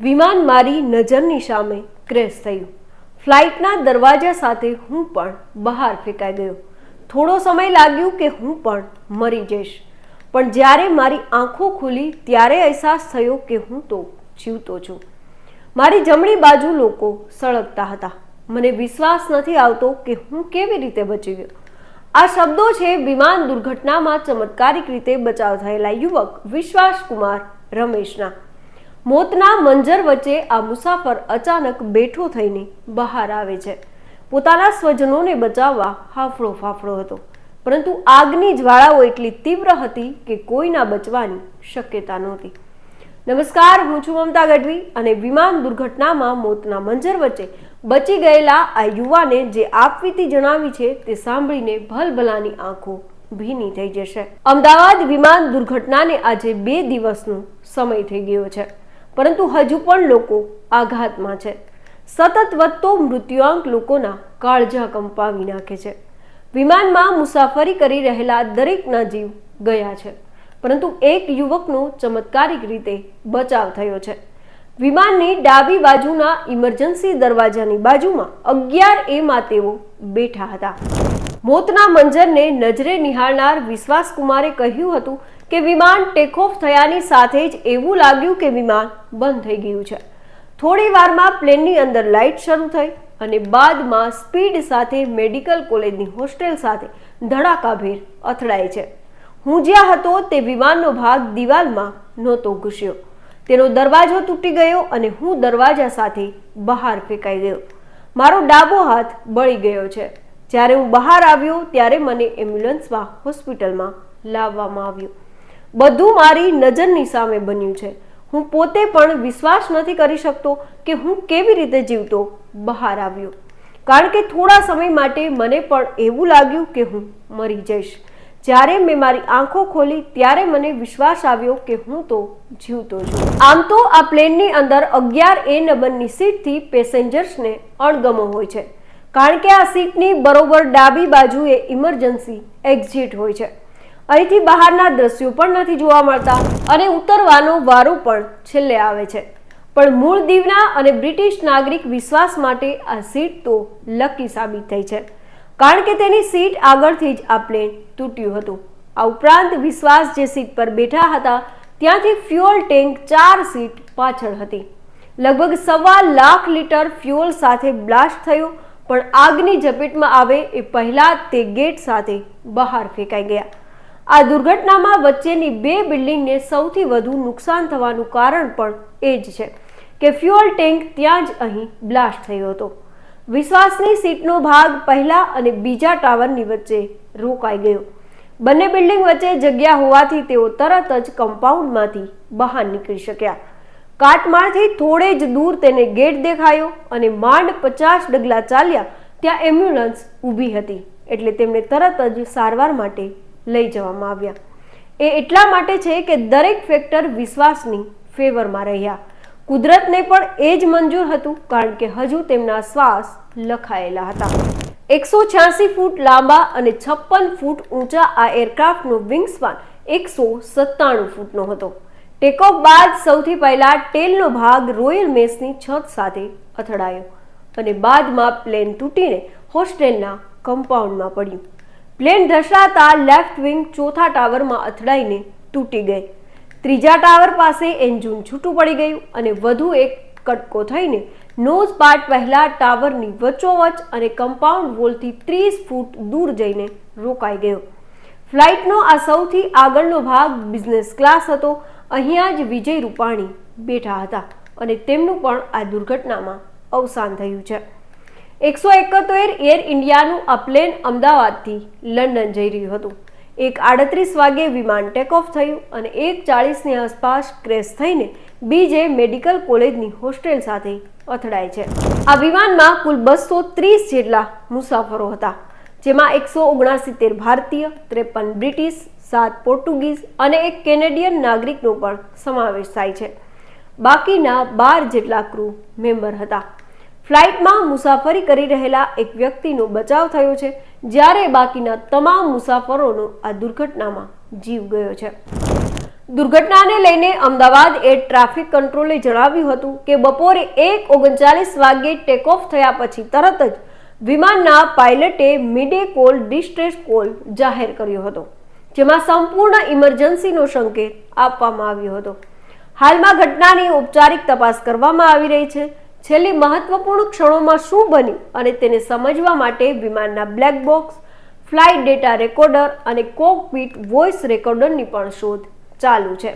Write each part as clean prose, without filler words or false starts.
વિમાન મારી નજરની સામે ક્રેશ થયું. ફ્લાઇટના દરવાજા સાથે હું પણ બહાર ફેંકાઈ ગયો. થોડો સમય લાગ્યો કે હું પણ મરી જઈશ, પણ જ્યારે મારી આંખો ખુલી ત્યારે અહેસાસ થયો કે હું તો જીવતો છું. મારી જમણી બાજુ લોકો સળગતા હતા. મને વિશ્વાસ નથી આવતો કે હું કેવી રીતે બચી ગયો. આ શબ્દો છે વિમાન દુર્ઘટનામાં ચમત્કારિક રીતે બચાવ થયેલા યુવક વિશ્વાસ કુમાર રમેશના. મોતના મંજર વચ્ચે આ મુસાફર અચાનક બેઠો થઈને બહાર આવે છે. પોતાના સ્વજનોને બચાવવા હાફળો ફાફડો હતો, પરંતુ આગની જ્વાળાઓ એટલી તીવ્ર હતી કે કોઈના બચવાની શક્યતા નહોતી. નમસ્કાર, હું છું મમતા ગઢવી અને વિમાન દુર્ઘટનામાં મોતના મંજર વચ્ચે બચી ગયેલા આ યુવાને જે આપવીતી જણાવી છે તે સાંભળીને ભલભલાની આંખો ભીની થઈ જશે. અમદાવાદ વિમાન દુર્ઘટનાને આજે 2 દિવસનો સમય થઈ ગયો છે, પરંતુ હજુ પણ લોકો આઘાતમાં છે. સતત વધતો મૃત્યુઆંક લોકોના કાળજા કંપાવી નાખે છે. વિમાનમાં મુસાફરી કરી રહેલા દરેકના જીવ ગયા છે, પરંતુ એક યુવકનો ચમત્કારિક રીતે બચાવ થયો છે. વિમાનની ડાબી બાજુના ઇમરજન્સી દરવાજાની બાજુમાં 11A માં તેઓ બેઠા હતા. મોતના મંજરને નજરે નિહાળનાર વિશ્વાસ કુમારે કહ્યું હતું કે વિમાન ટેકઓફ થયાની સાથે જ એવું લાગ્યું કે વિમાન બંધ થઈ ગયું છે. થોડી વારમાં પ્લેનની અંદર લાઇટ શરૂ થઈ અને બાદમાં સ્પીડ સાથે મેડિકલ કોલેજની હોસ્ટેલ સાથે ધડાકાભેર અથડાય છે. હું જ્યાં હતો તે વિમાનનો ભાગ દિવાલમાં નહોતો ઘૂસ્યો. તેનો દરવાજો તૂટી ગયો અને હું દરવાજા સાથે બહાર ફેંકાઈ ગયો. મારો ડાબો હાથ બળી ગયો છે. જ્યારે હું બહાર આવ્યો ત્યારે મને એમ્બ્યુલન્સમાં હોસ્પિટલમાં લાવવામાં આવ્યો. બધું મારી નજરની સામે બન્યું છે. હું પોતે પણ વિશ્વાસ નથી કરી શકતો કે હું કેવી રીતે જીવતો બહાર આવ્યો, કારણ કે થોડા સમય માટે મને પણ એવું લાગ્યું કે હું મરી જઈશ. જ્યારે મેં મારી આંખો ખોલી ત્યારે મને વિશ્વાસ આવ્યો કે હું તો જીવતો છું. આમ તો આ પ્લેનની અંદર 11A નંબરની સીટથી પેસેન્જર્સને અણગમો હોય છે, કારણ કે આ સીટની બરોબર ડાબી બાજુએ ઇમરજન્સી એક્ઝિટ હોય છે. અહીંથી બહારના દ્રશ્યો પણ નથી જોવા મળતા અને ઉતરવાનો વારો પણ છેલ્લે આવે છે. પણ મૂળ દીવના અને બ્રિટિશ નાગરિક વિશ્વાસ માટે આ સીટ તો લકી સાબિત થઈ છે, કારણ કે તેની સીટ આગળથી જ આ પ્લેન તૂટ્યું હતું. આ ઉપરાંત વિશ્વાસ જે સીટ પર બેઠા હતા ત્યાંથી ફ્યુઅલ ટેન્ક 4 સીટ પાછળ હતી. લગભગ 1.25 લાખ લીટર ફ્યુઅલ સાથે બ્લાસ્ટ થયો, પણ આગની ઝપેટમાં આવે એ પહેલા તે ગેટ સાથે બહાર ફેંકાઈ ગયા. આ દુર્ઘટનામાં વચ્ચેની 2 બિલ્ડિંગને સૌથી વધુ નુકસાન થવાનું કારણ પણ એ જ છે કે ફ્યુઅલ ટેન્ક ત્યાં જ અહીં બ્લાસ્ટ થયો હતો. વિશ્વાસની સીટનો ભાગ પહેલા અને બીજા ટાવરની વચ્ચે રોકાઈ ગયો. બંને બિલ્ડિંગ વચ્ચે જગ્યા હોવાથી તેઓ તરત જ કમ્પાઉન્ડમાંથી બહાર નીકળી શક્યા. કાટમાળથી થોડે જ દૂર તેને ગેટ દેખાયો અને માંડ 50 ડગલા ચાલ્યા ત્યાં એમ્બ્યુલન્સ ઊભી હતી, એટલે તેમને તરત જ સારવાર માટે લઈ જવામાં આવ્યા. એ એટલા માટે છે કે દરેક ફેક્ટર વિશ્વાસની ફેવરમાં રહ્યા. કુદરતને પણ એ જ મંજૂર હતું, કારણ કે હજુ તેમના શ્વાસ લખાયેલા હતા. 186 ફૂટ લાંબા અને 56 ફૂટ ઊંચા આ એરક્રાફ્ટનો વિંગસ્પાન 197 ફૂટનો હતો. ટેકઓફ બાદ સૌથી પહેલા ટેલનો ભાગ રોયલ મેસની છત સાથે અથડાયો અને બાદમાં પ્લેન તૂટીને હોસ્ટેલના કમ્પાઉન્ડમાં પડ્યું. પ્લેન ધસાતા લેફ્ટ વિંગ ચોથા ટાવરમાં અથડાઈને તૂટી ગઈ. ત્રીજા ટાવર પાસે એન્જિન છૂટું પડી ગયું અને વધુ એક કટકો થઈને નોઝ પાર્ટ પહેલા ટાવરની વચ્ચોવચ અને કમ્પાઉન્ડ વોલથી 30 ફૂટ દૂર જઈને રોકાઈ ગયો. ફ્લાઇટનો આ સૌથી આગળનો ભાગ બિઝનેસ ક્લાસ હતો. અહીંયા જ વિજય રૂપાણી બેઠા હતા અને તેમનું પણ આ દુર્ઘટનામાં અવસાન થયું છે. 171 એર ઇન્ડિયાનું આ પ્લેન અમદાવાદથી લંડન જઈ રહ્યું હતું. 1:38 વાગે વિમાન ટેકઓફ થયું અને 1:40ની આસપાસ ક્રેશ થઈને બીજે મેડિકલ કોલેજની હોસ્ટેલ સાથે અથડાય છે. આ વિમાનમાં કુલ 230 જેટલા મુસાફરો હતા, જેમાં 169 ભારતીય, 53 બ્રિટિશ, 7 પોર્ટુગીઝ અને 1 કેનેડિયન નાગરિકનો પણ સમાવેશ થાય છે. બાકીના 12 જેટલા ક્રૂ મેમ્બર હતા. ફ્લાઇટમાં મુસાફરી કરી રહેલા એક વ્યક્તિનો બચાવ થયો છે, જ્યારે બાકીના તમામ મુસાફરોનો આ દુર્ઘટનામાં જીવ ગયો છે. દુર્ઘટનાને લઈને અમદાવાદ એર ટ્રાફિક કંટ્રોલે જણાવ્યું હતું કે બપોરે 1:39 વાગ્યે ટેકઓફ થયા પછી તરત જ વિમાનના પાયલટે મિડે કોલ ડિસ્ટ્રેસ કોલ જાહેર કર્યો હતો, જેમાં સંપૂર્ણ ઇમરજન્સીનો સંકેત આપવામાં આવ્યો હતો. હાલમાં ઘટનાની ઔપચારિક તપાસ કરવામાં આવી રહી છે. છેલ્લી મહત્વપૂર્ણ ક્ષણોમાં શું બન્યું અને તેને સમજવા માટે વિમાનના black box, flight data recorder અને કોકપિટ વોઇસ રેકોર્ડરની પણ શોધ ચાલુ છે.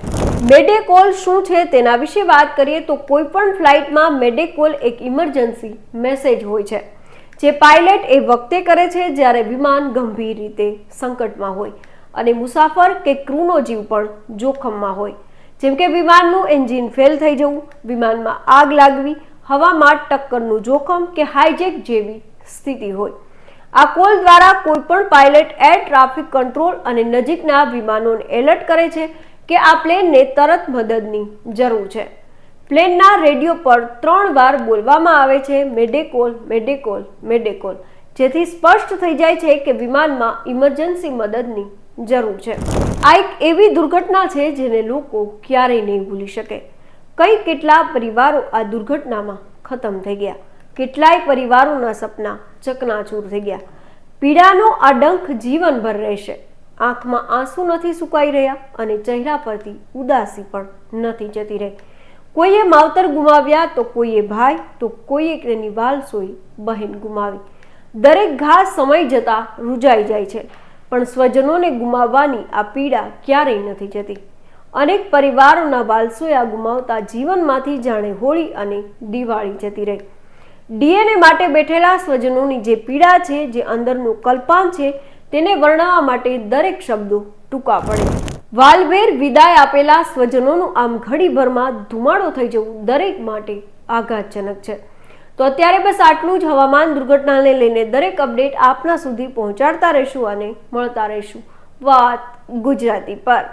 મેડે કોલ શું છે તેના વિશે વાત કરીએ તો કોઈ પણ ફ્લાઇટમાં મેડે કોલ એક ઇમરજન્સી મેસેજ હોય છે, જે પાયલટ એ વખતે કરે છે જ્યારે વિમાન ગંભીર રીતે સંકટમાં હોય અને મુસાફર કે ક્રૂનો જીવ પણ જોખમમાં હોય, જેમ કે વિમાનનું એન્જિન ફેલ થઈ જવું, વિમાનમાં આગ લાગવી, હવામાં ટક્કરનું જોખમ કે હાઈજેક જેવી સ્થિતિ હોય. આ કોલ દ્વારા કોઈ પણ પાયલટ એર ટ્રાફિક કંટ્રોલ અને નજીકના વિમાનોને એલર્ટ કરે છે કે આ પ્લેનને તરત મદદની જરૂર છે. પ્લેનના રેડિયો પર 3 વાર બોલવામાં આવે છે મેડે કોલ, મેડે કોલ, મેડે કોલ, જેથી સ્પષ્ટ થઈ જાય છે કે વિમાનમાં ઇમરજન્સી મદદની જરૂર છે. આ એક એવી દુર્ઘટના છે જેને લોકો ક્યારેય નહીં ભૂલી શકે. કેટલા પરિવારો આ દુર્ઘટનામાં ખતમ થઈ ગયા, કેટલાય પરિવારોના સપના ચકનાચૂર થઈ ગયા. પીડાનો આ ડંખ જીવનભર રહેશે. આંખમાં આંસુ નથી સુકાઈ રહ્યા અને ચહેરા પરથી ઉદાસી પણ નથી જતી રહી. કોઈએ માવતર ગુમાવ્યા તો કોઈએ ભાઈ, તો કોઈએ તેની વાલસોઈ બહેન ગુમાવી. દરેક ઘા સમય જતા રૂજાઈ જાય છે, પણ સ્વજનોને ગુમાવવાની આ પીડા ક્યારેય નથી જતી. અનેક પરિવારોના વાલસોયા ગુમાવતા જીવનમાંથી જાણે હોળી અને દિવાળી જતી રહી. ડીએનએ માટે બેઠેલા સ્વજનોની જે પીડા છે, જે અંદરનું કલ્પાન છે, તેને વર્ણવવા માટે દરેક શબ્દો ટૂંકા પડે. વાલભેર વિદાય આપેલા સ્વજનોનું આમ ઘડીભરમાં ધુમાડો થઈ જવું દરેક માટે આઘાતજનક છે. તો અત્યારે બસ આટલું જ. હવામાન દુર્ઘટનાને લઈને દરેક અપડેટ આપના સુધી પહોંચાડતા રહીશું અને મળતા રહીશું વાત ગુજરાતી પર.